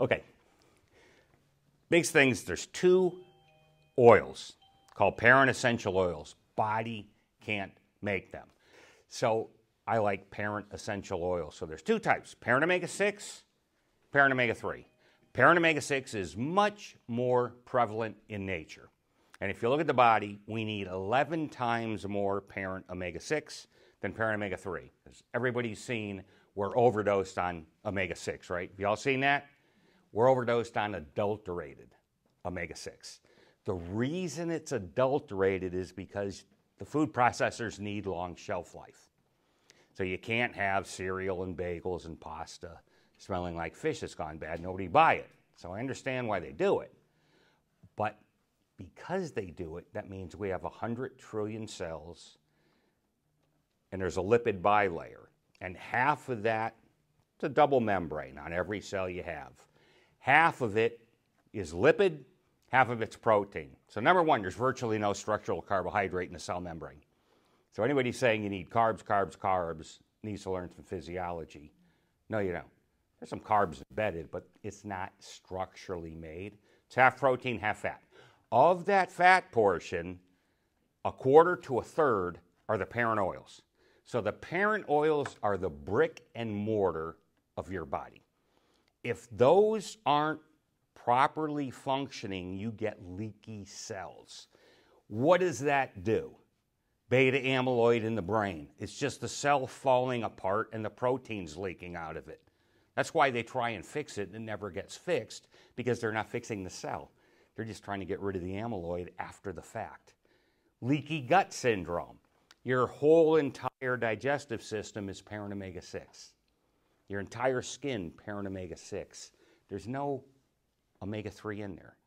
Okay. Biggest things, there's two oils called parent essential oils. Body can't make them. So I like parent essential oils. So there's two types, parent omega-6, parent omega-3. Parent omega-6 is much more prevalent in nature. And if you look at the body, we need 11 times more parent omega-6 than parent omega-3. As everybody's seen, we're overdosed on omega-6, right? Have you all seen that? We're overdosed on adulterated omega-6. The reason it's adulterated is because the food processors need long shelf life. So you can't have cereal and bagels and pasta smelling like fish that's gone bad. Nobody buy it. So I understand why they do it. But because they do it, that means we have 100 trillion cells and there's a lipid bilayer. And half of that, it's a double membrane on every cell you have. Half of it is lipid, half of it's protein. So number one, there's virtually no structural carbohydrate in the cell membrane. So anybody saying you need carbs, carbs, carbs needs to learn some physiology. No, you don't. There's some carbs embedded, but it's not structurally made. It's half protein, half fat. Of that fat portion, a quarter to a third are the parent oils. So the parent oils are the brick and mortar of your body. If those aren't properly functioning, you get leaky cells. What does that do? Beta amyloid in the brain. It's just the cell falling apart and the protein's leaking out of it. That's why they try and fix it and it never gets fixed, because they're not fixing the cell. They're just trying to get rid of the amyloid after the fact. Leaky gut syndrome. Your whole entire digestive system is parent omega-6. Your entire skin, parent omega-6. There's no omega-3 in there.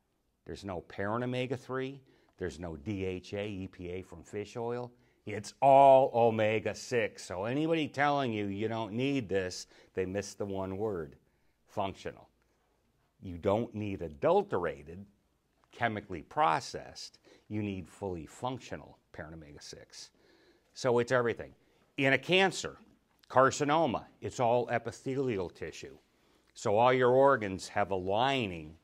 There's no parent omega-3. There's no DHA, EPA from fish oil. It's all omega-6. So anybody telling you you don't need this, they missed the one word, functional. You don't need adulterated, chemically processed. You need fully functional parent omega-6. So it's everything. In a cancer, carcinoma, it's all epithelial tissue. So all your organs have a lining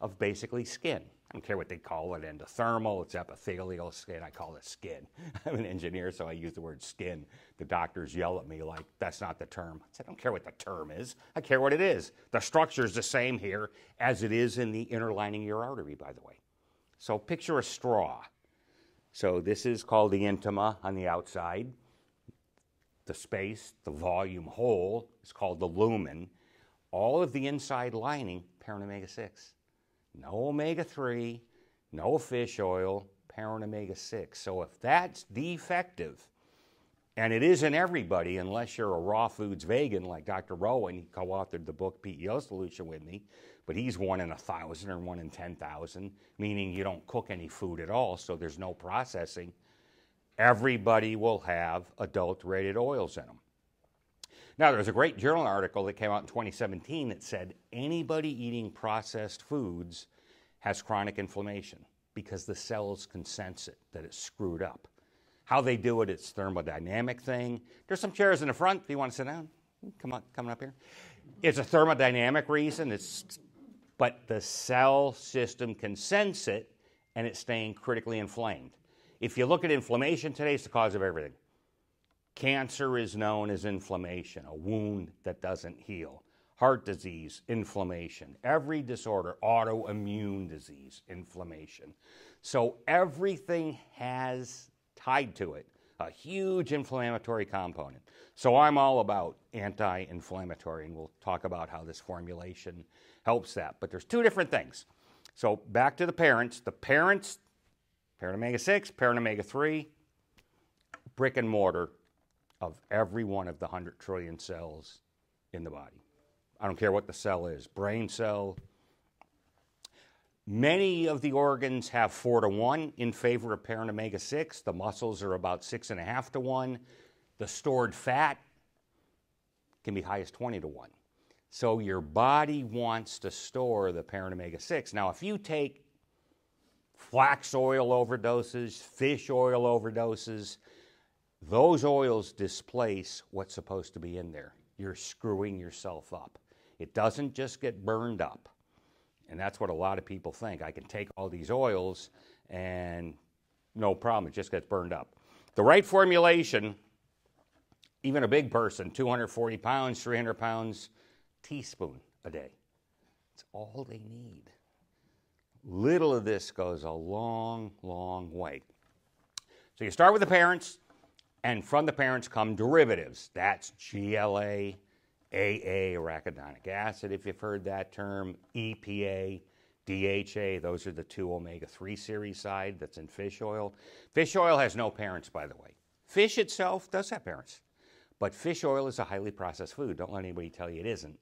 of basically skin. I don't care what they call it, endothermal, it's epithelial skin, I call it skin. I'm an engineer, so I use the word skin. The doctors yell at me like, that's not the term. I said, I don't care what the term is, I care what it is. The structure is the same here as it is in the inner lining of your artery, by the way. So picture a straw. So this is called the intima on the outside. The space, the volume hole is called the lumen. All of the inside lining, parent omega-6. No omega-3, no fish oil, parent omega-6. So if that's defective, and it isn't everybody unless you're a raw foods vegan like Dr. Rowan, he co-authored the book PEO Solution with me, but he's 1 in 1,000 or 1 in 10,000, meaning you don't cook any food at all, so there's no processing. Everybody will have adulterated oils in them. Now, there's a great journal article that came out in 2017 that said anybody eating processed foods has chronic inflammation because the cells can sense it, that it's screwed up. How they do it, it's thermodynamic thing. There's some chairs in the front if you want to sit down. Come on, coming up here. It's a thermodynamic reason, but the cell system can sense it and it's staying critically inflamed. If you look at inflammation today, it's the cause of everything. Cancer is known as inflammation, a wound that doesn't heal. Heart disease, inflammation. Every disorder, autoimmune disease, inflammation. So everything has tied to it a huge inflammatory component. So I'm all about anti-inflammatory, and we'll talk about how this formulation helps that. But there's two different things. So back to the parents. The parents, parent omega-6, parent omega-3, brick and mortar of every one of the 100 trillion cells in the body. I don't care what the cell is, brain cell. Many of the organs have 4-to-1 in favor of parent omega-6. The muscles are about 6.5-to-1. The stored fat can be high as 20-to-1. So your body wants to store the parent omega-6. Now, if you take flax oil overdoses, fish oil overdoses, those oils displace what's supposed to be in there. You're screwing yourself up. It doesn't just get burned up. And that's what a lot of people think. I can take all these oils and no problem, it just gets burned up. The right formulation, even a big person, 240 pounds, 300 pounds, teaspoon a day. It's all they need. Little of this goes a long, long way. So you start with the parents, and from the parents come derivatives. That's GLA, AA, arachidonic acid, if you've heard that term, EPA, DHA. Those are the 2 omega-3 series side that's in fish oil. Fish oil has no parents, by the way. Fish itself does have parents, but fish oil is a highly processed food. Don't let anybody tell you it isn't.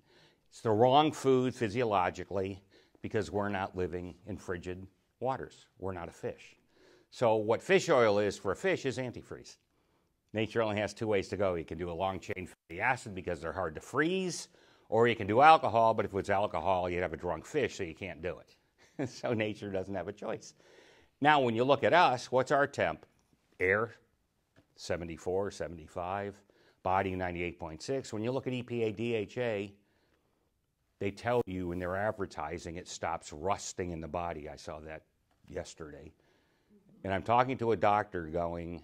It's the wrong food physiologically because we're not living in frigid waters. We're not a fish. So what fish oil is for a fish is antifreeze. Nature only has 2 ways to go. You can do a long-chain fatty acid because they're hard to freeze, or you can do alcohol, but if it was alcohol, you'd have a drunk fish, so you can't do it. So nature doesn't have a choice. Now, when you look at us, what's our temp? Air, 74, 75. Body, 98.6. When you look at EPA, DHA, they tell you in their advertising it stops rusting in the body. I saw that yesterday. And I'm talking to a doctor going,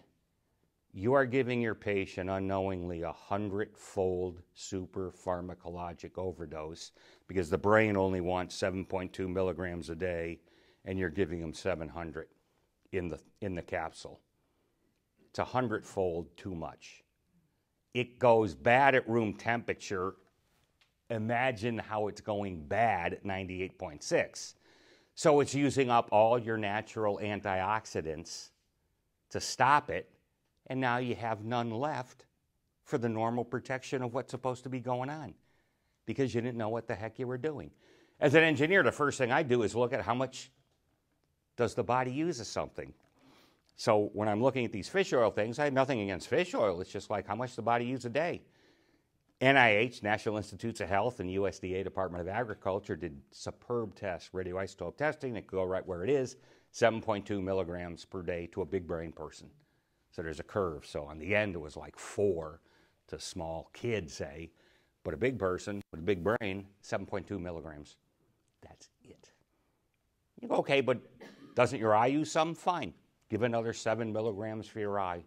you are giving your patient unknowingly a 100-fold super pharmacologic overdose because the brain only wants 7.2 milligrams a day and you're giving them 700 in the capsule. It's 100-fold too much. It goes bad at room temperature. Imagine how it's going bad at 98.6. So it's using up all your natural antioxidants to stop it, and now you have none left for the normal protection of what's supposed to be going on because you didn't know what the heck you were doing. As an engineer, the first thing I do is look at how much does the body use of something. So when I'm looking at these fish oil things, I have nothing against fish oil. It's just like how much the body uses a day. NIH, National Institutes of Health, and USDA, Department of Agriculture, did superb tests, radioisotope testing. It could go right where it is, 7.2 milligrams per day to a big brain person. So there's a curve. So on the end, it was like 4 to small kids, say. But a big person with a big brain, 7.2 milligrams. That's it. You go, okay, but doesn't your eye use some? Fine. Give another 7 milligrams for your eye.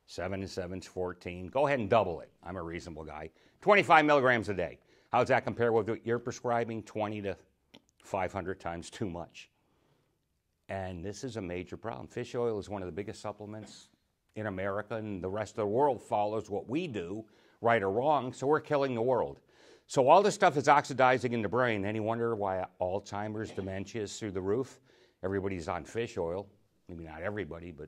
7 and 7 is 14. Go ahead and double it. I'm a reasonable guy. 25 milligrams a day. How does that compare with what you're prescribing? 20 to 500 times too much. And this is a major problem. Fish oil is one of the biggest supplements in America, and the rest of the world follows what we do, right or wrong, so we're killing the world. So all this stuff is oxidizing in the brain. Any wonder why Alzheimer's, dementia is through the roof? Everybody's on fish oil. Maybe not everybody, but...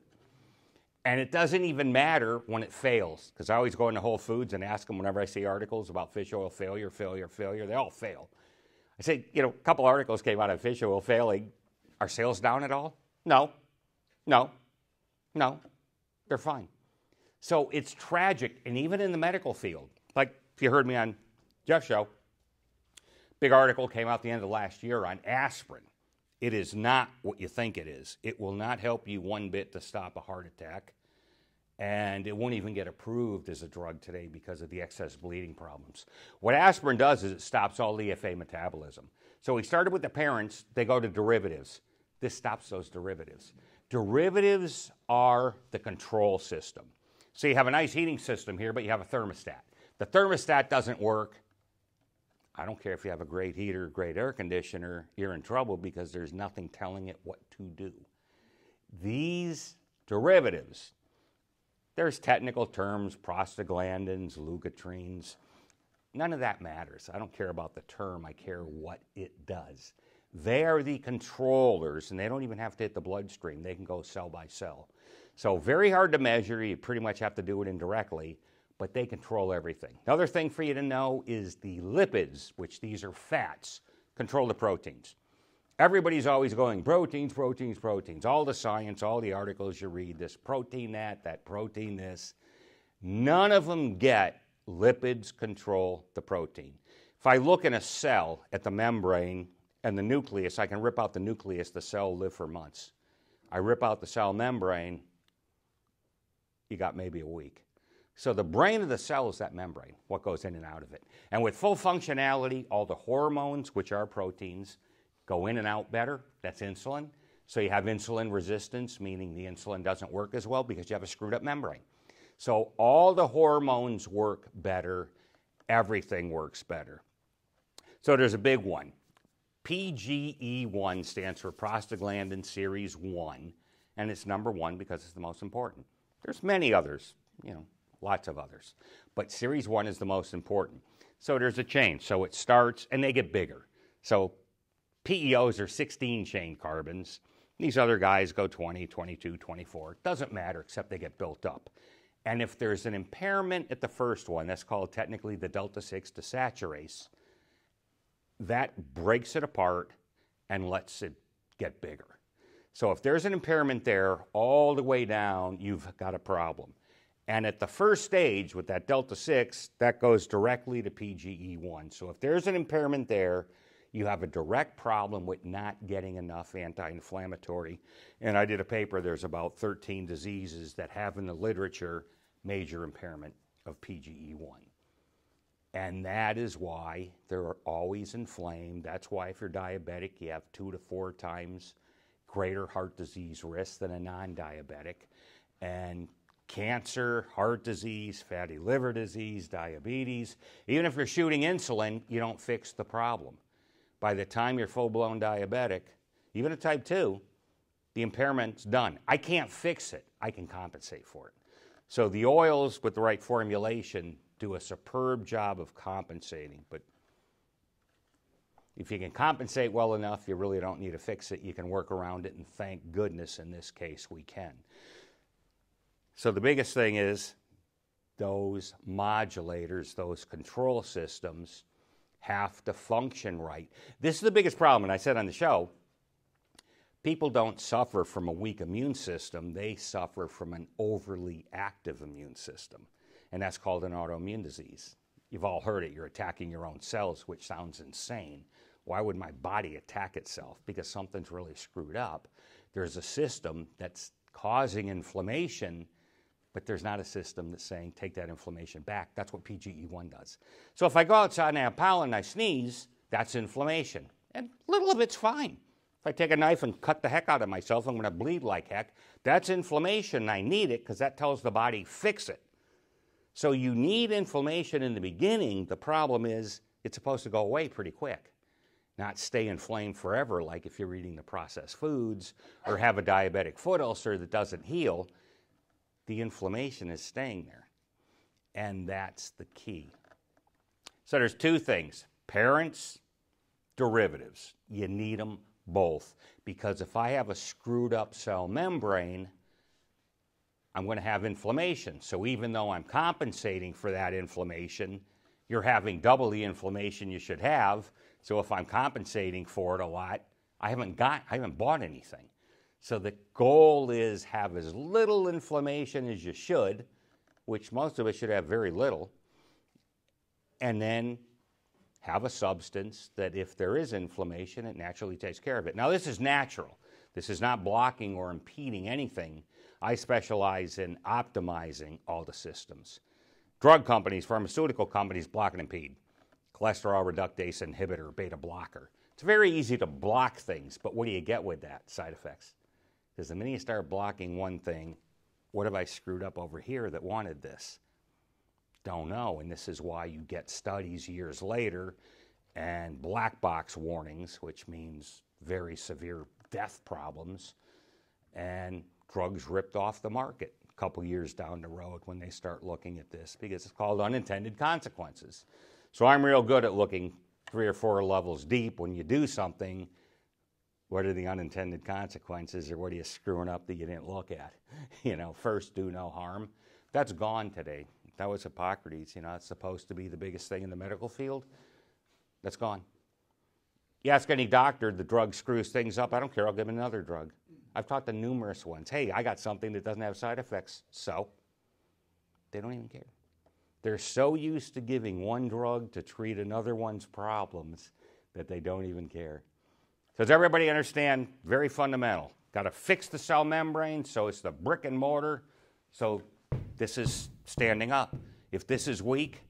And it doesn't even matter when it fails, because I always go into Whole Foods and ask them whenever I see articles about fish oil failure, they all fail. I say, a couple articles came out of fish oil failing. Are sales down at all? No. They're fine. So it's tragic, and even in the medical field, like if you heard me on Jeff's show, big article came out the end of last year on aspirin. It is not what you think it is. It will not help you one bit to stop a heart attack, and it won't even get approved as a drug today because of the excess bleeding problems. What aspirin does is it stops all EFA metabolism. So we started with the parents, they go to derivatives. This stops those derivatives. Derivatives are the control system. So you have a nice heating system here, but you have a thermostat. The thermostat doesn't work. I don't care if you have a great heater, great air conditioner, you're in trouble because there's nothing telling it what to do. These derivatives, there's technical terms, prostaglandins, leukotrienes. None of that matters. I don't care about the term. I care what it does. They are the controllers, and they don't even have to hit the bloodstream. They can go cell by cell. So very hard to measure. You pretty much have to do it indirectly, but they control everything. Another thing for you to know is the lipids, which these are fats, control the proteins. Everybody's always going, proteins, proteins, proteins. All the science, all the articles you read, this protein that protein this. None of them get lipids control the protein. If I look in a cell at the membrane and the nucleus, I can rip out the nucleus, the cell will live for months. I rip out the cell membrane, you got maybe a week. So the brain of the cell is that membrane, what goes in and out of it. And with full functionality, all the hormones, which are proteins, go in and out better. That's insulin. So you have insulin resistance, meaning the insulin doesn't work as well because you have a screwed up membrane. So all the hormones work better. Everything works better. So there's a big one. PGE1 stands for prostaglandin series 1, and it's number 1 because it's the most important. There's many others, lots of others, but series 1 is the most important. So there's a chain. So it starts, and they get bigger. So PEOs are 16-chain carbons. These other guys go 20, 22, 24. It doesn't matter except they get built up. And if there's an impairment at the first one, that's called technically the delta-6 desaturase, that breaks it apart and lets it get bigger. So if there's an impairment there all the way down, you've got a problem. And at the first stage with that delta-6, that goes directly to PGE1. So if there's an impairment there, you have a direct problem with not getting enough anti-inflammatory. And I did a paper, there's about 13 diseases that have in the literature major impairment of PGE1. And that is why they're always inflamed. That's why if you're diabetic, you have 2 to 4 times greater heart disease risk than a non-diabetic. And cancer, heart disease, fatty liver disease, diabetes, even if you're shooting insulin, you don't fix the problem. By the time you're full-blown diabetic, even a type 2, the impairment's done. I can't fix it. I can compensate for it. So the oils with the right formulation do a superb job of compensating. But if you can compensate well enough, you really don't need to fix it. You can work around it, and thank goodness in this case we can. So the biggest thing is those modulators, those control systems, have to function right. This is the biggest problem, and I said on the show, people don't suffer from a weak immune system. They suffer from an overly active immune system, and that's called an autoimmune disease. You've all heard it. You're attacking your own cells, which sounds insane. Why would my body attack itself? Because something's really screwed up. There's a system that's causing inflammation, but there's not a system that's saying, take that inflammation back. That's what PGE1 does. So if I go outside and I have pollen and I sneeze, that's inflammation. And a little of it's fine. If I take a knife and cut the heck out of myself, I'm going to bleed like heck. That's inflammation. I need it because that tells the body, fix it. So you need inflammation in the beginning. The problem is it's supposed to go away pretty quick, not stay inflamed forever like if you're eating the processed foods or have a diabetic foot ulcer that doesn't heal. The inflammation is staying there, and that's the key. So there's 2 things, parents, derivatives. You need them both, because if I have a screwed up cell membrane, I'm going to have inflammation. So even though I'm compensating for that inflammation, you're having double the inflammation you should have. So if I'm compensating for it a lot, I haven't bought anything. So the goal is have as little inflammation as you should, which most of us should have very little, and then have a substance that if there is inflammation, it naturally takes care of it. Now, this is natural. This is not blocking or impeding anything. I specialize in optimizing all the systems. Drug companies, pharmaceutical companies, block and impede. Cholesterol reductase inhibitor, beta blocker. It's very easy to block things, but what do you get with that? Side effects. Because the minute you start blocking one thing, what have I screwed up over here that wanted this? Don't know, and this is why you get studies years later and black box warnings, which means very severe death problems, and drugs ripped off the market a couple years down the road when they start looking at this, because it's called unintended consequences. So I'm real good at looking 3 or 4 levels deep when you do something. What are the unintended consequences, or what are you screwing up that you didn't look at? First, do no harm. That's gone today. That was Hippocrates. It's supposed to be the biggest thing in the medical field. That's gone. You ask any doctor, the drug screws things up. I don't care. I'll give them another drug. I've talked to numerous ones. Hey, I got something that doesn't have side effects. So they don't even care. They're so used to giving one drug to treat another one's problems that they don't even care. So does everybody understand? Very fundamental. Got to fix the cell membrane so it's the brick and mortar. So This is standing up. If this is weak,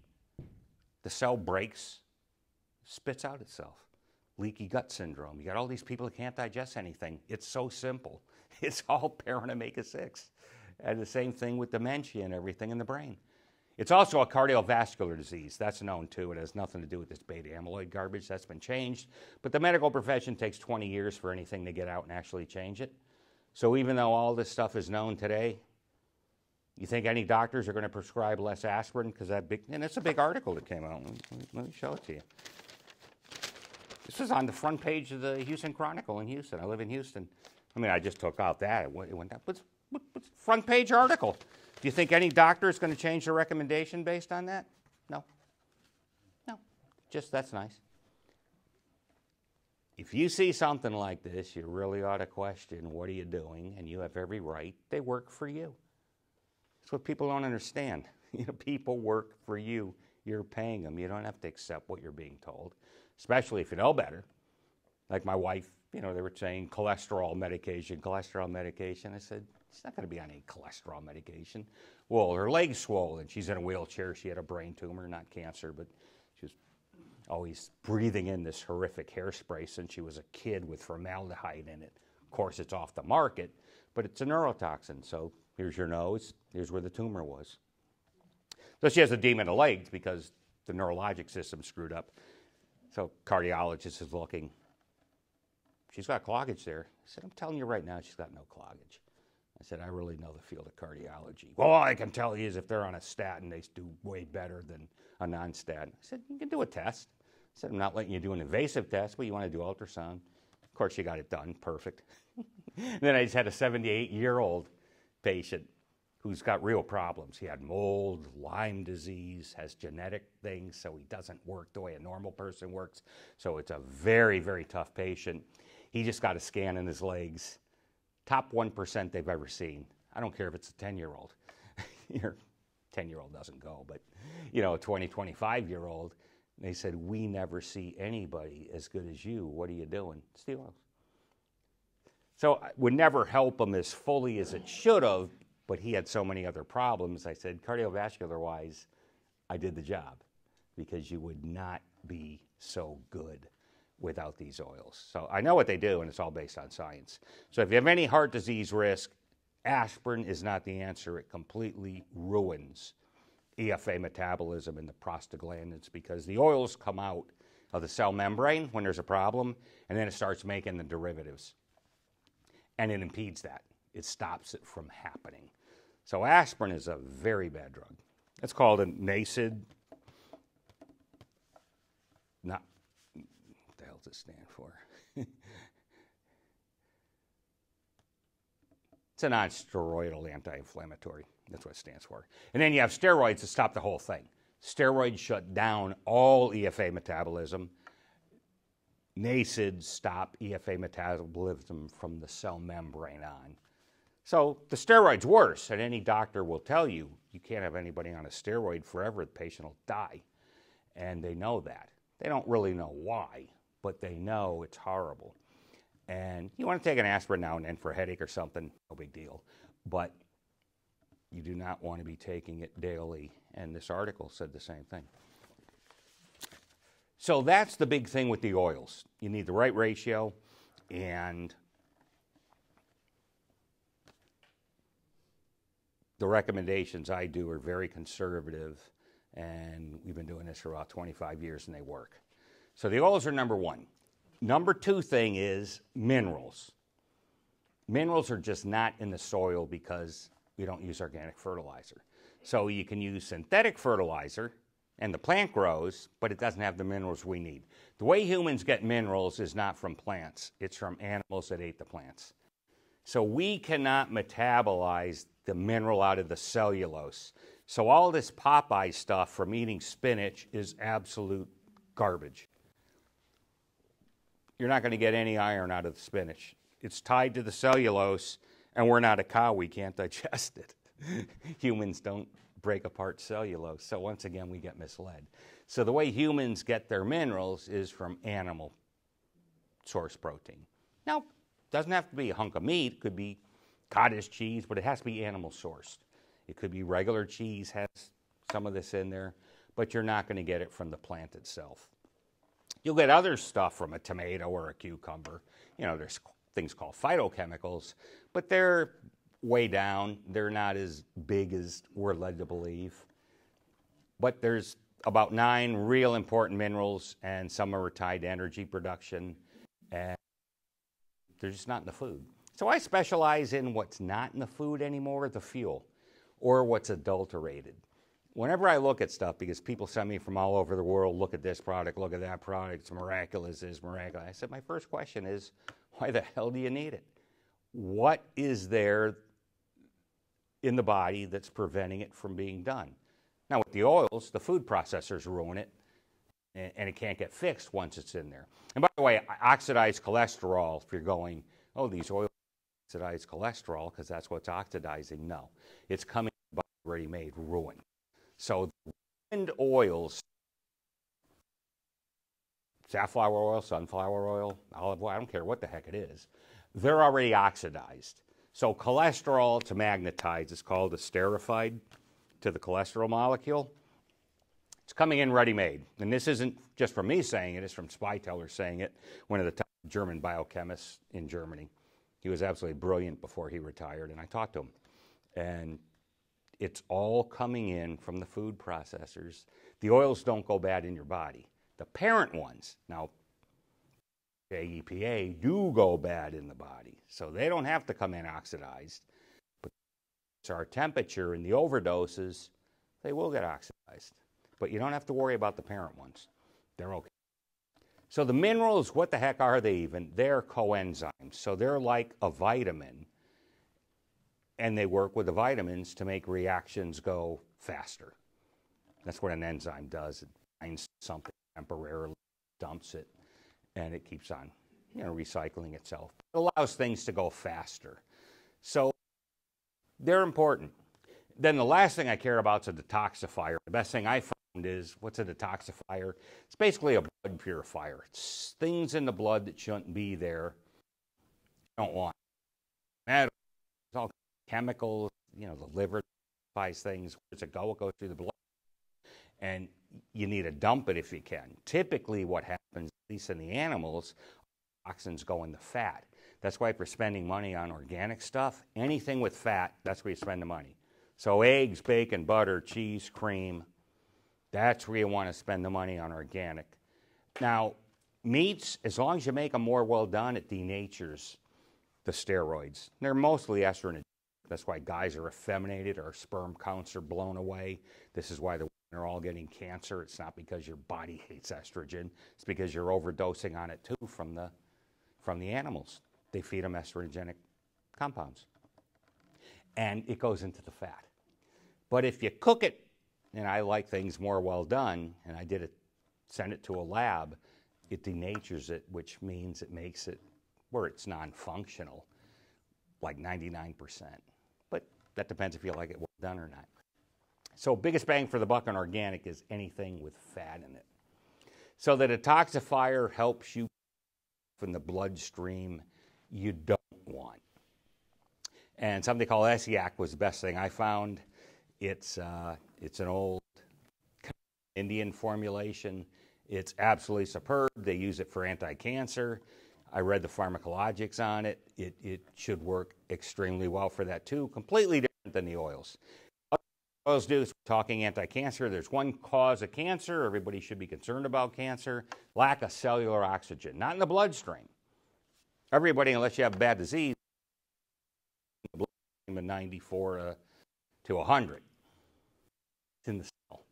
the cell breaks, spits out itself. Leaky gut syndrome. You got all these people who can't digest anything. It's so simple. It's all parent omega-6. And the same thing with dementia and everything in the brain. It's also a cardiovascular disease. That's known too. It has nothing to do with this beta amyloid garbage. That's been changed. But the medical profession takes 20 years for anything to get out and actually change it. So even though all this stuff is known today, you think any doctors are going to prescribe less aspirin? Because that big, and it's a big article that came out. Let me show it to you. This was on the front page of the Houston Chronicle in Houston. I live in Houston. I mean, I just took out that. It went down. What's front page article? Do you think any doctor is going to change their recommendation based on that? No. No. Just, that's nice. If you see something like this, you really ought to question, what are you doing? And you have every right. They work for you. That's what people don't understand. People work for you. You're paying them. You don't have to accept what you're being told, especially if you know better. Like my wife, they were saying cholesterol medication. I said, she's not going to be on any cholesterol medication. Well, her leg's swollen. She's in a wheelchair. She had a brain tumor, not cancer, but she was always breathing in this horrific hairspray since she was a kid with formaldehyde in it. Of course, it's off the market, but it's a neurotoxin. So here's your nose. Here's where the tumor was. So she has edema in the legs because the neurologic system's screwed up. So cardiologist is looking. She's got cloggage there. I said, I'm telling you right now, she's got no cloggage. I said, I really know the field of cardiology. Well, all I can tell you is if they're on a statin, they do way better than a non-statin. I said, you can do a test. I said, I'm not letting you do an invasive test, but you want to do ultrasound. Of course, she got it done. Perfect. Then I just had a 78-year-old patient who's got real problems. He had mold, Lyme disease, has genetic things, so he doesn't work the way a normal person works. So it's a very, very tough patient. He just got a scan in his legs. Top 1% they've ever seen. I don't care if it's a 10-year-old. Your 10-year-old doesn't go, but a 20, 25-year-old. They said, we never see anybody as good as you. What are you doing? It's the oils. So it would never help him as fully as it should have, but he had so many other problems. I said, cardiovascular-wise, I did the job because you would not be so good without these oils. So I know what they do, and it's all based on science. So if you have any heart disease risk, aspirin is not the answer. It completely ruins EFA metabolism and the prostaglandins because the oils come out of the cell membrane when there's a problem, and then it starts making the derivatives. And it impedes that. It stops it from happening. So aspirin is a very bad drug. It's called a NSAID. What the hell does it stand for? It's a non-steroidal anti-inflammatory. That's what it stands for. And then you have steroids to stop the whole thing. Steroids shut down all EFA metabolism. NSAIDs stop EFA metabolism from the cell membrane on. So the steroid's worse, and any doctor will tell you, you can't have anybody on a steroid forever, the patient will die. And they know that. They don't really know why, but they know it's horrible. And you want to take an aspirin now and then for a headache or something, no big deal. But you do not want to be taking it daily, and this article said the same thing. So that's the big thing with the oils. You need the right ratio, and the recommendations I do are very conservative, and we've been doing this for about 25 years, and they work. So the oils are number one. Number two thing is minerals. Minerals are just not in the soil because we don't use organic fertilizer. So you can use synthetic fertilizer, and the plant grows, but it doesn't have the minerals we need. The way humans get minerals is not from plants. It's from animals that ate the plants. So we cannot metabolize the mineral out of the cellulose. So all this Popeye stuff from eating spinach is absolute garbage. You're not going to get any iron out of the spinach. It's tied to the cellulose, and we're not a cow. We can't digest it. Humans don't break apart cellulose. So once again, we get misled. So the way humans get their minerals is from animal source protein. Now, it doesn't have to be a hunk of meat. It could be cottage cheese, but it has to be animal sourced. It could be regular cheese has some of this in there, but you're not going to get it from the plant itself. You'll get other stuff from a tomato or a cucumber. You know, there's things called phytochemicals, but they're way down. They're not as big as we're led to believe. But there's about 9 real important minerals, and some are tied to energy production, and they're just not in the food. So I specialize in what's not in the food anymore, the fuel, or what's adulterated. Whenever I look at stuff, because people send me from all over the world, look at this product, look at that product, it's miraculous, it's miraculous. I said, my first question is, why the hell do you need it? What is there in the body that's preventing it from being done? Now with the oils, the food processors ruin it, and it can't get fixed once it's in there. And by the way, oxidized cholesterol, if you're going, oh, these oils oxidize cholesterol because that's what's oxidizing. No, it's coming from ready-made ruin. So the ruined oils, safflower oil, sunflower oil, olive oil, I don't care what the heck it is, they're already oxidized. So cholesterol to magnetize is called esterified to the cholesterol molecule. It's coming in ready-made. And this isn't just from me saying it, it's from Spyteller saying it, one of the top German biochemists in Germany. He was absolutely brilliant before he retired, and I talked to him. And it's all coming in from the food processors. The oils don't go bad in your body. The parent ones, now EPA, do go bad in the body. So they don't have to come in oxidized. But it's our temperature and the overdoses, they will get oxidized. But you don't have to worry about the parent ones. They're okay. So the minerals, what the heck are they even? They're coenzymes. So they're like a vitamin. And they work with the vitamins to make reactions go faster. That's what an enzyme does. It finds something temporarily, dumps it, and it keeps on, recycling itself. It allows things to go faster. So they're important. Then the last thing I care about is a detoxifier. The best thing I found is, what's a detoxifier? It's basically a blood purifier. It's things in the blood that shouldn't be there. You don't want. It's all chemicals, the liver purifies things. Where does it go? It goes through the blood. And you need to dump it if you can. Typically what happens, at least in the animals, toxins go in the fat. That's why if you're spending money on organic stuff, anything with fat, that's where you spend the money. So eggs, bacon, butter, cheese, cream, that's where you want to spend the money on organic. Now, meats, as long as you make them more well done, it denatures the steroids. They're mostly estrogen. That's why guys are effeminated, or sperm counts are blown away. This is why the women are all getting cancer. It's not because your body hates estrogen. It's because you're overdosing on it too from the animals. They feed them estrogenic compounds. And it goes into the fat. But if you cook it, and I like things more well done, and I send it to a lab, it denatures it, which means it makes it where it's non-functional, like 99%. But that depends if you like it well done or not. So biggest bang for the buck on organic is anything with fat in it. So the detoxifier helps you from the bloodstream you don't want. And something called Essiac was the best thing I found. It's an old Indian formulation. It's absolutely superb. They use it for anti-cancer. I read the pharmacologics on it. It should work extremely well for that too. Completely different than the oils. What oils do is talking anti-cancer. There's one cause of cancer. Everybody should be concerned about cancer. Lack of cellular oxygen. Not in the bloodstream. Everybody, unless you have bad disease, in the bloodstream of 94 to 100. It's in the cell.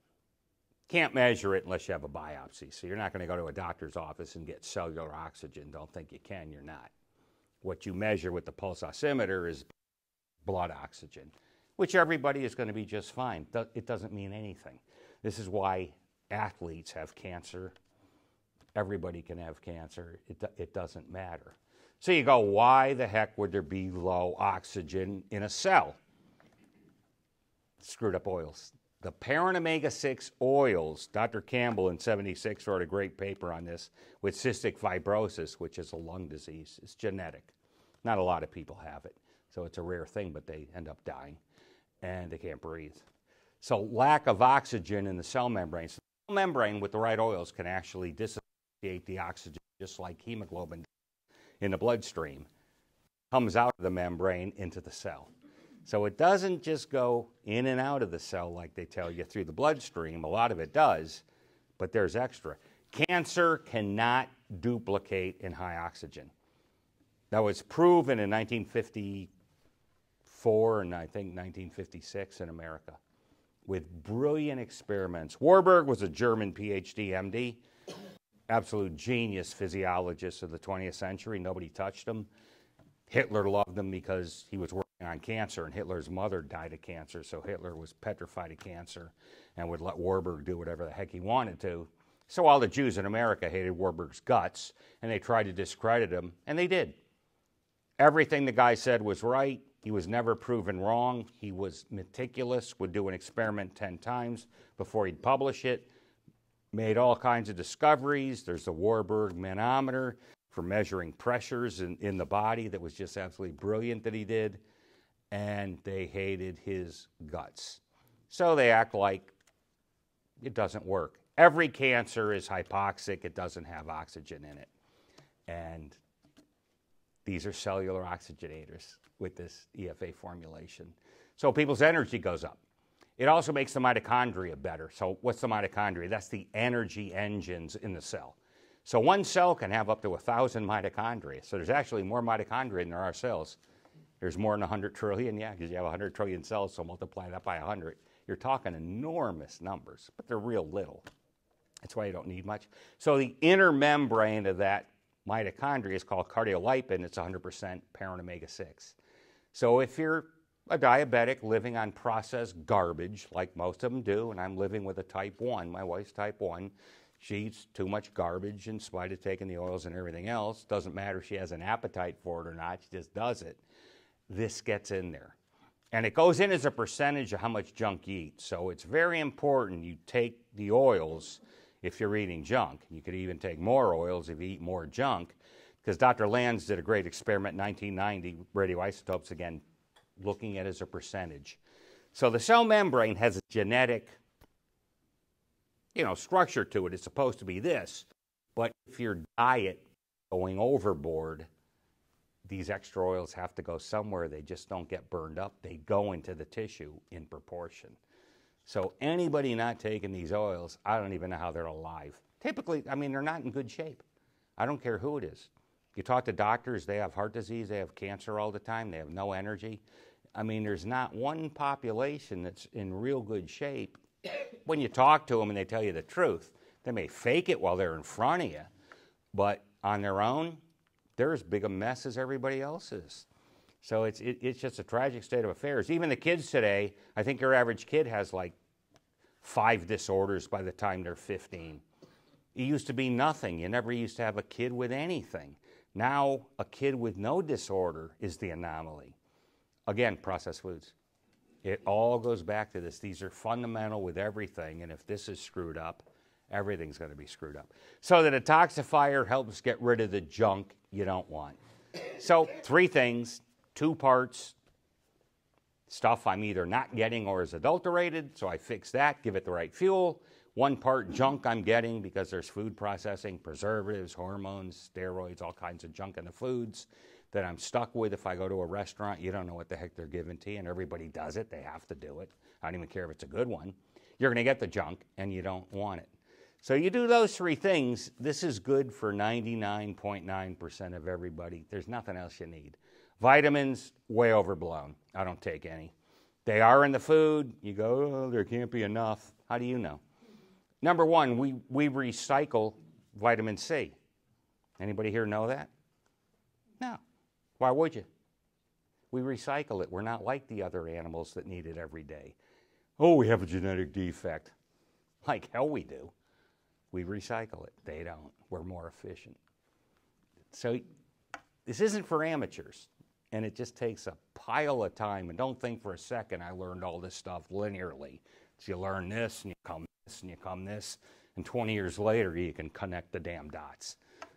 Can't measure it unless you have a biopsy. So you're not going to go to a doctor's office and get cellular oxygen. Don't think you can. You're not. What you measure with the pulse oximeter is blood oxygen, which everybody is going to be just fine. It doesn't mean anything. This is why athletes have cancer. Everybody can have cancer. It doesn't matter. So you go, why the heck would there be low oxygen in a cell? Screwed up oils. The parent omega-6 oils, Dr. Campbell in '76 wrote a great paper on this with cystic fibrosis, which is a lung disease. It's genetic. Not a lot of people have it, so it's a rare thing, but they end up dying. and they can't breathe. So lack of oxygen in the cell membrane. So the cell membrane with the right oils can actually dissociate the oxygen just like hemoglobin in the bloodstream. Comes out of the membrane into the cell. So it doesn't just go in and out of the cell like they tell you through the bloodstream. A lot of it does, but there's extra. Cancer cannot duplicate in high oxygen. That was proven in 1954 and I think 1956 in America with brilliant experiments. Warburg was a German PhD, MD, absolute genius physiologist of the 20th century. Nobody touched him. Hitler loved him because he was working on cancer, and Hitler's mother died of cancer, so Hitler was petrified of cancer and would let Warburg do whatever the heck he wanted to. So all the Jews in America hated Warburg's guts, and they tried to discredit him, and they did. Everything the guy said was right. He was never proven wrong. He was meticulous, would do an experiment 10 times before he'd publish it, made all kinds of discoveries. There's the Warburg manometer for measuring pressures in the body that was just absolutely brilliant that he did, and they hated his guts. So they act like it doesn't work. Every cancer is hypoxic. It doesn't have oxygen in it. And these are cellular oxygenators with this EFA formulation. So people's energy goes up. It also makes the mitochondria better. So what's the mitochondria? That's the energy engines in the cell. So one cell can have up to 1,000 mitochondria. So there's actually more mitochondria than there are cells. There's more than 100 trillion, yeah, because you have 100 trillion cells, so multiply that by 100. You're talking enormous numbers, but they're real little. That's why you don't need much. So the inner membrane of that mitochondria is called cardiolipin. It's 100% parent omega-6. So if you're a diabetic living on processed garbage, like most of them do, and I'm living with a type 1, my wife's type 1, she eats too much garbage in spite of taking the oils and everything else. Doesn't matter if she has an appetite for it or not, she just does it. This gets in there. And it goes in as a percentage of how much junk you eat. So it's very important you take the oils if you're eating junk. You could even take more oils if you eat more junk, because Dr. Lanz did a great experiment in 1990, radioisotopes again, looking at it as a percentage. So the cell membrane has a genetic structure to it. It's supposed to be this. But if your diet going overboard, these extra oils have to go somewhere. They just don't get burned up. They go into the tissue in proportion. So anybody not taking these oils, I don't even know how they're alive. Typically, they're not in good shape. I don't care who it is. You talk to doctors, they have heart disease, they have cancer all the time, they have no energy. There's not one population that's in real good shape. When you talk to them and they tell you the truth, they may fake it while they're in front of you, but on their own, they're as big a mess as everybody else is. So it's just a tragic state of affairs. Even the kids today, I think your average kid has like 5 disorders by the time they're 15. It used to be nothing. You never used to have a kid with anything. Now, a kid with no disorder is the anomaly. Again, processed foods. It all goes back to this. These are fundamental with everything, and if this is screwed up, everything's going to be screwed up. So the detoxifier helps get rid of the junk you don't want. So 3 things, 2 parts, stuff I'm either not getting or is adulterated, so I fix that, give it the right fuel. 1 part junk I'm getting because there's food processing, preservatives, hormones, steroids, all kinds of junk in the foods that I'm stuck with. If I go to a restaurant, you don't know what the heck they're giving to you, and everybody does it. They have to do it. I don't even care if it's a good one. You're going to get the junk, and you don't want it. So you do those 3 things. This is good for 99.9% of everybody. There's nothing else you need. Vitamins, way overblown. I don't take any. They are in the food. You go, oh, there can't be enough. How do you know? Number 1, we recycle vitamin C. Anybody here know that? No. Why would you? We recycle it. We're not like the other animals that need it every day. Oh, we have a genetic defect. Like hell we do. We recycle it. They don't. We're more efficient. So this isn't for amateurs, and it just takes a pile of time. And don't think for a second I learned all this stuff linearly. So you learn this, and you come this, and you come this, and 20 years later you can connect the damn dots.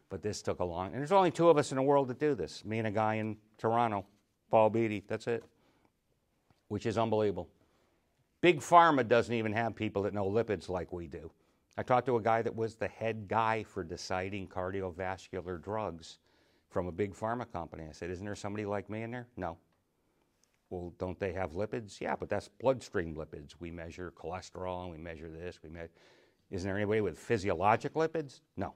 But this took a long, and there's only 2 of us in the world that do this. Me and a guy in Toronto, Paul Beatty, that's it. which is unbelievable. Big Pharma doesn't even have people that know lipids like we do. I talked to a guy that was the head guy for deciding cardiovascular drugs from a big pharma company. I said, isn't there somebody like me in there? No. Well, don't they have lipids? Yeah, but that's bloodstream lipids. We measure cholesterol and we measure this. Isn't there anybody with physiologic lipids? No.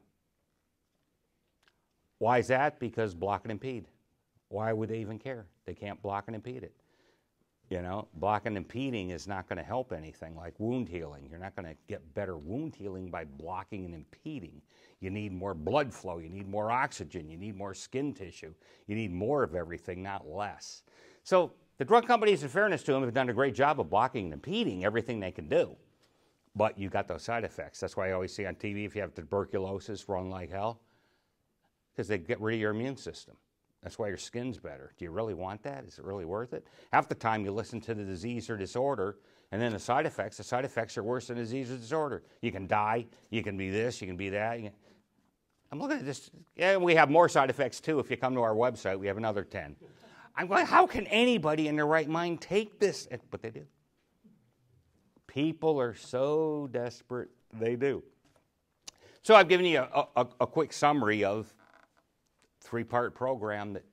Why is that? Because block and impede. Why would they even care? They can't block and impede it. You know, block and impeding is not going to help anything like wound healing. You're not going to get better wound healing by blocking and impeding. You need more blood flow. You need more oxygen. You need more skin tissue. You need more of everything, not less. So the drug companies, in fairness to them, have done a great job of blocking and impeding everything they can do. But you got those side effects. That's why I always see on TV, if you have tuberculosis, run like hell, because they get rid of your immune system. That's why your skin's better. Do you really want that? Is it really worth it? Half the time you listen to the disease or disorder, and then the side effects are worse than the disease or disorder. You can die, you can be this, you can be that. I'm looking at this. Yeah, we have more side effects too. If you come to our website, we have another 10. I'm going, how can anybody in their right mind take this? But they do. People are so desperate, they do. So I've given you a quick summary of three-part program that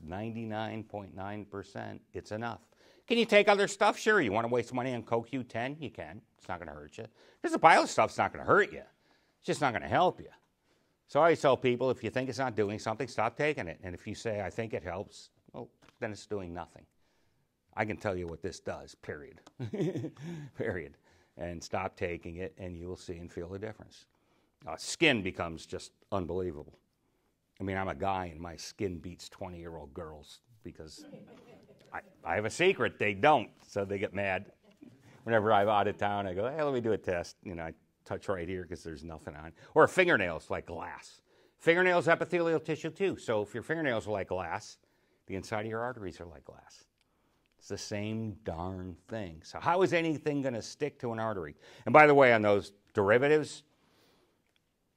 99.9%, it's enough. Can you take other stuff? Sure. You want to waste money on CoQ10? You can. It's not going to hurt you. There's a pile of stuff that's not going to hurt you. It's just not going to help you. So I always tell people, if you think it's not doing something, stop taking it. And if you say, I think it helps, well, then it's doing nothing. I can tell you what this does, period. Period. And stop taking it, and you will see and feel the difference. Skin becomes just unbelievable. I mean, I'm a guy, and my skin beats 20-year-old girls because I have a secret. They don't, so they get mad. Whenever I'm out of town, I go, hey, let me do a test. You know, I touch right here because there's nothing on. Or fingernails like glass. Fingernails, epithelial tissue, too. So if your fingernails are like glass, the inside of your arteries are like glass. It's the same darn thing. So how is anything going to stick to an artery? And by the way, on those derivatives,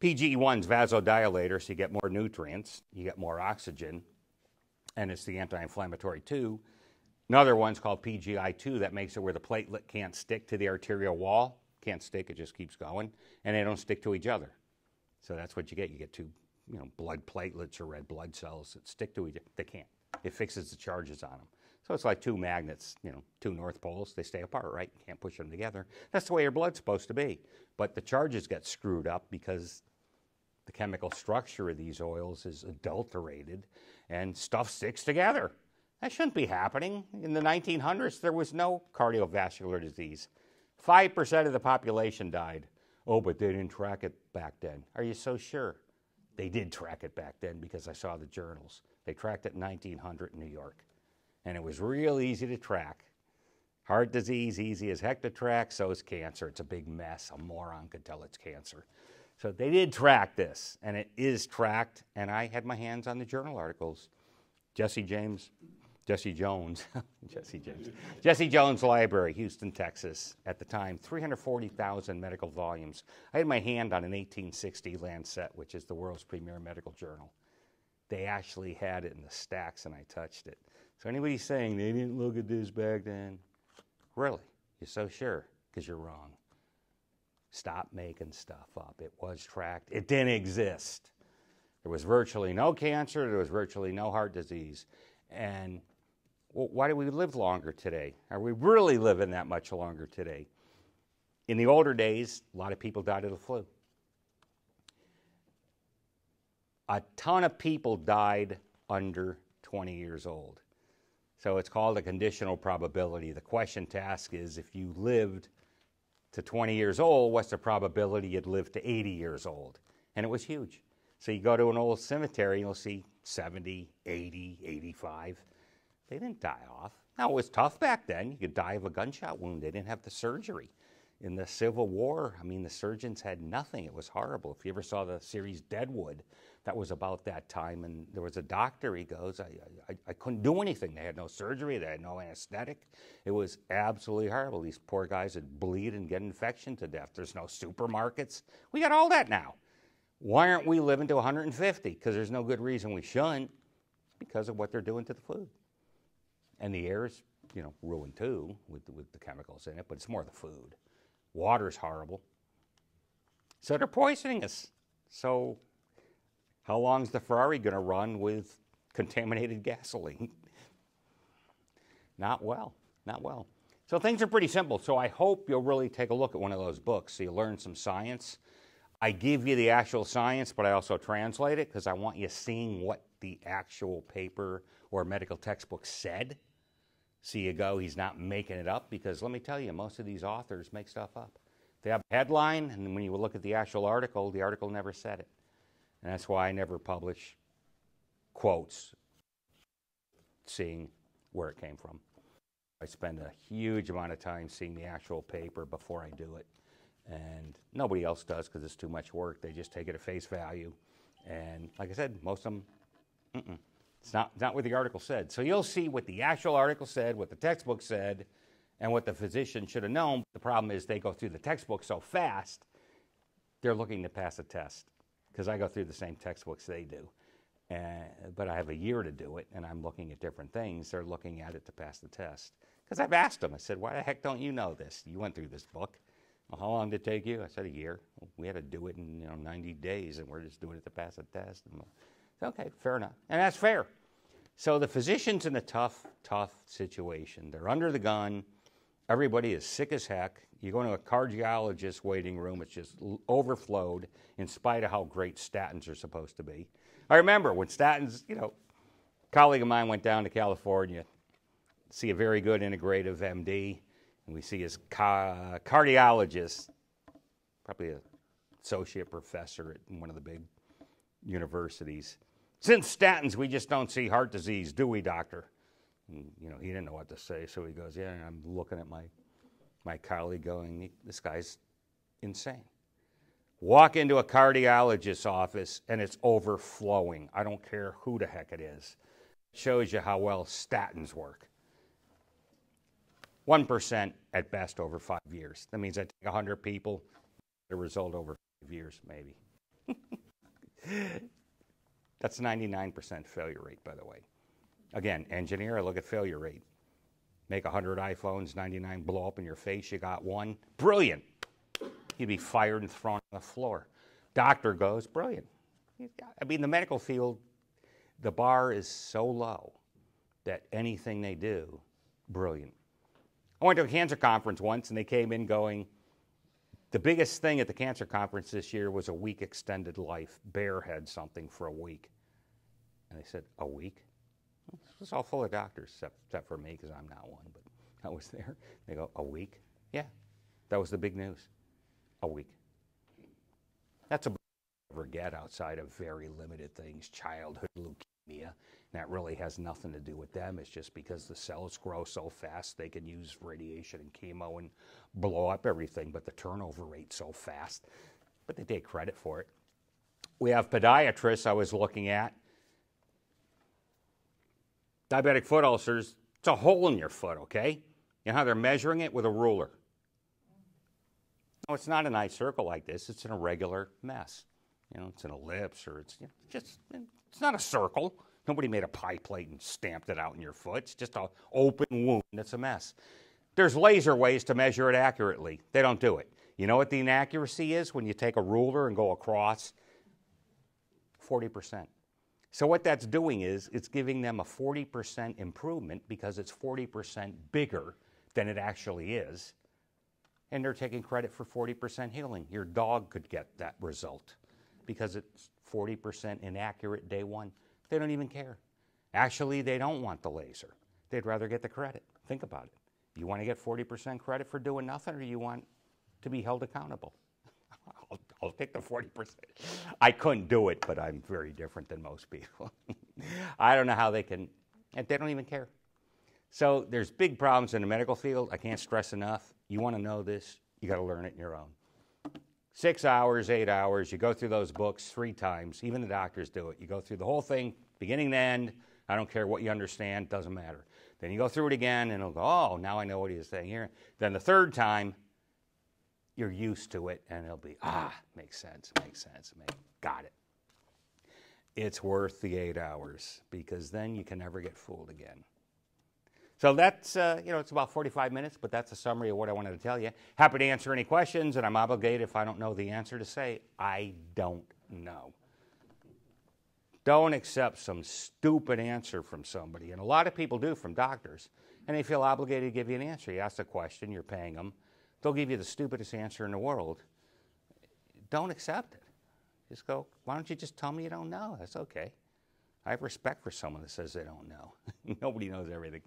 PGE1's vasodilator, so you get more nutrients, you get more oxygen, and it's the anti-inflammatory too. Another one's called PGI2 that makes it where the platelet can't stick to the arterial wall. Can't stick, it just keeps going, and they don't stick to each other. So that's what you get. You get two, blood platelets or red blood cells that stick to each other. They can't. It fixes the charges on them. So it's like two magnets, two north poles. They stay apart, right? You can't push them together. That's the way your blood's supposed to be. But the charges get screwed up because the chemical structure of these oils is adulterated and stuff sticks together. That shouldn't be happening. In the 1900s, there was no cardiovascular disease. 5% of the population died. Oh, but they didn't track it back then. Are you so sure? They did track it back then because I saw the journals. They tracked it in 1900 in New York. And it was real easy to track. Heart disease, easy as heck to track, so is cancer. It's a big mess. A moron could tell it's cancer. So they did track this, and it is tracked, and I had my hands on the journal articles. Jesse Jones Library, Houston, Texas, at the time, 340,000 medical volumes. I had my hand on an 1860 Lancet, which is the world's premier medical journal. They actually had it in the stacks, and I touched it. So anybody saying they didn't look at this back then, really? You're so sure? Because you're wrong. Stop making stuff up. It was tracked. It didn't exist. There was virtually no cancer. There was virtually no heart disease. And why do we live longer today? Are we really living that much longer today? In the older days, a lot of people died of the flu. A ton of people died under 20 years old. So it's called a conditional probability. The question to ask is, if you lived to 20 years old, what's the probability you'd live to 80 years old? And it was huge. So you go to an old cemetery, you'll see 70, 80, 85. They didn't die off. Now, it was tough back then. You could die of a gunshot wound. They didn't have the surgery. In the Civil War, I mean, the surgeons had nothing. It was horrible. If you ever saw the series Deadwood, that was about that time. And there was a doctor, he goes, I couldn't do anything. They had no surgery. They had no anesthetic. It was absolutely horrible. These poor guys would bleed and get infection to death. There's no supermarkets. We got all that now. Why aren't we living to 150? Because there's no good reason we shouldn't, because of what they're doing to the food. And the air is ruined too with the chemicals in it, but it's more the food. Water's horrible. So they're poisoning us. So how long's the Ferrari going to run with contaminated gasoline? Not well, not well. So things are pretty simple. So I hope you'll really take a look at one of those books so you learn some science. I give you the actual science, but I also translate it because I want you seeing what the actual paper or medical textbook said. So you go, he's not making it up, because let me tell you, most of these authors make stuff up. They have a headline, and when you look at the actual article, the article never said it. And that's why I never publish quotes seeing where it came from. I spend a huge amount of time seeing the actual paper before I do it. And nobody else does because it's too much work. They just take it at face value. And like I said, most of them, it's not what the article said. So you'll see what the actual article said, what the textbook said, and what the physician should have known. The problem is they go through the textbook so fast, they're looking to pass a test. Because I go through the same textbooks they do. But I have a year to do it, and I'm looking at different things. They're looking at it to pass the test. Because I've asked them, I said, why the heck don't you know this? You went through this book. Well, how long did it take you? I said, a year. Well, we had to do it in 90 days, and we're just doing it to pass a test. And okay, fair enough. And that's fair. So the physician's in a tough situation. They're under the gun. Everybody is sick as heck. You go into a cardiologist waiting room, it's just overflowed in spite of how great statins are supposed to be. I remember when statins, a colleague of mine went down to California, see a very good integrative MD, and we see his cardiologist, probably an associate professor at one of the big universities. Since statins, we just don't see heart disease, do we, doctor? And, he didn't know what to say, so he goes, yeah, and I'm looking at my colleague going, this guy's insane. Walk into a cardiologist's office, and it's overflowing. I don't care who the heck it is. It shows you how well statins work. 1% at best over 5 years. That means I take 100 people, the result over 5 years, maybe. That's 99% failure rate, by the way. Again, engineer, I look at failure rate. Make 100 iPhones, 99 blow up in your face, you got one. Brilliant. You'd be fired and thrown on the floor. Doctor goes, brilliant. I mean, the medical field, the bar is so low that anything they do, brilliant. I went to a cancer conference once, and they came in going, the biggest thing at the cancer conference this year was a week extended life. Bear had something for a week. And they said, a week? It was all full of doctors, except for me, because I'm not one, but I was there. They go, a week? Yeah, that was the big news. A week. That's about all I ever get outside of very limited things, childhood leukemia. And that really has nothing to do with them. It's just because the cells grow so fast, they can use radiation and chemo and blow up everything, but the turnover rate's so fast. But they take credit for it. We have podiatrists I was looking at. Diabetic foot ulcers, it's a hole in your foot, okay? You know how they're measuring it? With a ruler. No, it's not a nice circle like this. It's an irregular mess. It's an ellipse, or it's it's not a circle. Nobody made a pie plate and stamped it out in your foot. It's just an open wound that's a mess. There's laser ways to measure it accurately. They don't do it. You know what the inaccuracy is when you take a ruler and go across? 40%. So what that's doing is it's giving them a 40% improvement because it's 40% bigger than it actually is. And they're taking credit for 40% healing. Your dog could get that result because it's 40% inaccurate day one. They don't even care. Actually, they don't want the laser. They'd rather get the credit. Think about it. You want to get 40% credit for doing nothing, or you want to be held accountable? I'll take the 40%. I couldn't do it, but I'm very different than most people. I don't know how they can, and they don't even care. So there's big problems in the medical field. I can't stress enough. You want to know this, you got to learn it on your own. 6 hours, 8 hours, you go through those books 3 times. Even the doctors do it. You go through the whole thing, beginning to end. I don't care what you understand, doesn't matter. Then you go through it again, and it'll go, oh, now I know what he is saying here. Then the third time, you're used to it, and it'll be, makes sense, got it. It's worth the 8 hours, because then you can never get fooled again. So that's, it's about 45 minutes, but that's a summary of what I wanted to tell you. Happy to answer any questions, and I'm obligated, if I don't know the answer, to say, I don't know. Don't accept some stupid answer from somebody. And a lot of people do from doctors, and they feel obligated to give you an answer. You ask a question, you're paying them. They'll give you the stupidest answer in the world. Don't accept it. Just go, why don't you just tell me you don't know? That's okay. I have respect for someone that says they don't know. Nobody knows everything.